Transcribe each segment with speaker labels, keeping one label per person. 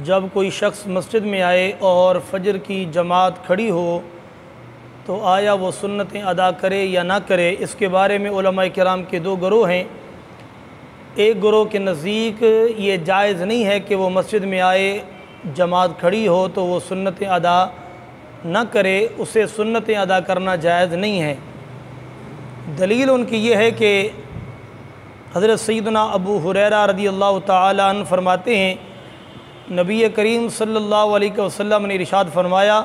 Speaker 1: जब कोई शख्स मस्जिद में आए और फ़जर की जमात खड़ी हो तो आया वो सुन्नतें अदा करे या ना करे। इसके बारे में उलमा किराम के दो गिरोह हैं। एक गिरोह के नज़दीक ये जायज़ नहीं है कि वो मस्जिद में आए, जमात खड़ी हो तो वो सुन्नतें अदा ना करे, उसे सुन्नतें अदा करना जायज़ नहीं है। दलील उनकी ये है कि हज़रत सैयदना अबू हुरैरा रज़ियल्लाहु ताला अन्हु फरमाते हैं, नबी करीम सल्लल्लाहु अलैहि वसल्लम ने इरशाद फरमाया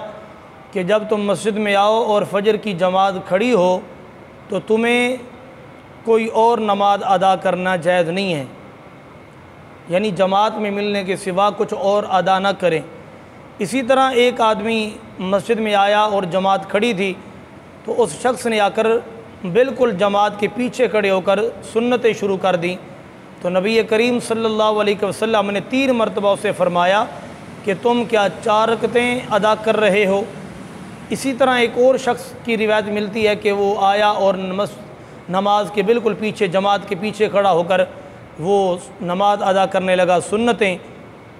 Speaker 1: कि जब तुम मस्जिद में आओ और फ़जर की जमात खड़ी हो तो तुम्हें कोई और नमाज अदा करना जायज़ नहीं है, यानी जमात में मिलने के सिवा कुछ और अदा ना करें। इसी तरह एक आदमी मस्जिद में आया और जमात खड़ी थी तो उस शख्स ने आकर बिल्कुल जमात के पीछे खड़े होकर सुन्नतें शुरू कर दी तो नबी करीम सल्लल्लाहु अलैहि वसल्लम ने 3 मरतबा उसे फ़रमाया कि तुम क्या 4 रकतें अदा कर रहे हो। इसी तरह एक और शख्स की रिवायत मिलती है कि वो आया और नमाज के बिल्कुल पीछे, जमात के पीछे खड़ा होकर वो नमाज अदा करने लगा सुन्नतें।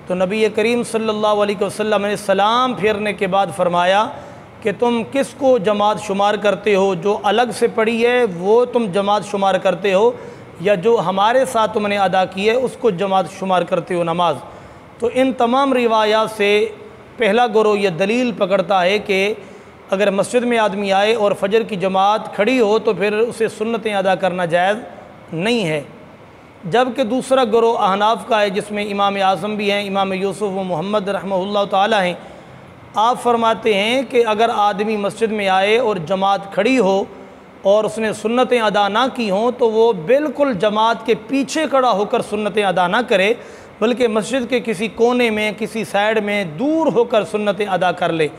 Speaker 1: तो नबी करीम सल्लल्लाहु अलैहि वसल्लम ने सलाम फेरने के बाद फ़रमाया कि तुम किस को जमात शुमार करते हो, जो अलग से पढ़ी है वो तुम जमात शुमार करते हो या जो हमारे साथ तुमने अदा की है उसको जमात शुमार करते हो नमाज। तो इन तमाम रिवायात से पहला गिरोह यह दलील पकड़ता है कि अगर मस्जिद में आदमी आए और फ़जर की जमात खड़ी हो तो फिर उसे सुन्नतें अदा करना जायज़ नहीं है। जबकि दूसरा गिरोह अहनाफ का है जिसमें इमाम आज़म भी हैं, इमाम यूसुफ़ व मोहम्मद रहमहुल्लाह ताला हैं। आप फरमाते हैं कि अगर आदमी मस्जिद में आए और जमात खड़ी हो और उसने सुन्नतें अदा ना की हों तो वो बिल्कुल जमात के पीछे खड़ा होकर सुन्नतें अदा ना करे, बल्कि मस्जिद के किसी कोने में, किसी साइड में दूर होकर सुन्नतें अदा कर ले।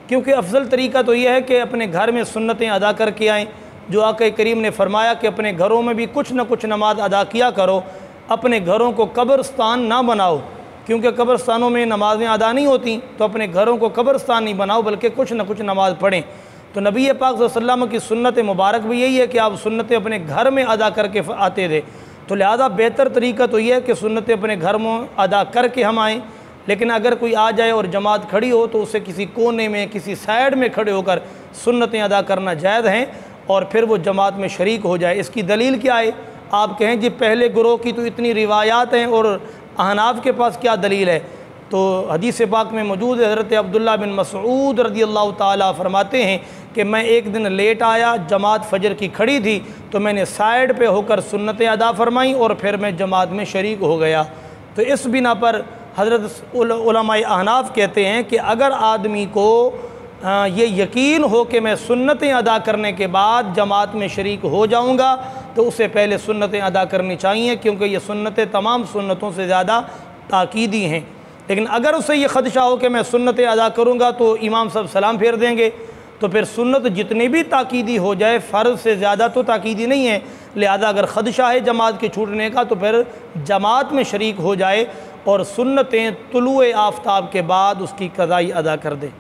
Speaker 1: क्योंकि अफजल तरीका तो यह है कि अपने घर में सुन्नतें अदा करके आएँ। जो आक़ा करीम ने फरमाया कि अपने घरों में भी कुछ न कुछ नमाज अदा किया करो, अपने घरों को कब्रस्तान ना बनाओ, क्योंकि कब्रस्तानों में नमाज़ें अदा नहीं होती, तो अपने घरों को कब्रस्तान नहीं बनाओ बल्कि कुछ न कुछ नमाज़ पढ़ें। तो नबी पाक सल्लल्लाहु अलैहि वसल्लम की सुन्नत मुबारक भी यही है कि आप सुन्नतें अपने घर में अदा करके आते थे। तो लिहाजा बेहतर तरीका तो यह है कि सुन्नतें अपने घर में अदा करके हम आएँ। लेकिन अगर कोई आ जाए और जमात खड़ी हो तो उसे किसी कोने में, किसी साइड में खड़े होकर सुन्नतें अदा करना जायज़ हैं और फिर वो जमात में शरीक हो जाए। इसकी दलील क्या है? आप कहें जी पहले गिरोह की तो इतनी रिवायात हैं और अहनाफ के पास क्या दलील है? तो हदीस पाक में मौजूद है, हज़रत अब्दुल्लाह बिन मसऊद रज़ियल्लाहु ताला फरमाते हैं कि मैं एक दिन लेट आया, जमात फ़जर की खड़ी थी तो मैंने साइड पे होकर सुन्नतें अदा फरमाई और फिर मैं जमात में शरीक हो गया। तो इस बिना पर हज़रत उलमाए अहनाफ कहते हैं कि अगर आदमी को ये यकीन हो कि मैं सुन्नतें अदा करने के बाद जमात में शरीक हो जाऊंगा तो उसे पहले सुन्नतें अदा करनी चाहिए, क्योंकि ये सुन्नतें तमाम सुन्नतों से ज़्यादा ताकीदी हैं। लेकिन अगर उसे ये ख़दशा हो कि मैं सुन्नतें अदा करूंगा तो इमाम साहब सलाम फेर देंगे, तो फिर सुन्नत जितनी भी ताकीदी हो जाए फ़र्ज़ से ज़्यादा तो ताकीदी नहीं है। लिहाजा अगर ख़दशा है जमात के छूटने का तो फिर जमात में शरीक हो जाए और सुन्नतें तुलुए आफ्ताब के बाद उसकी क़ज़ाई अदा कर दे।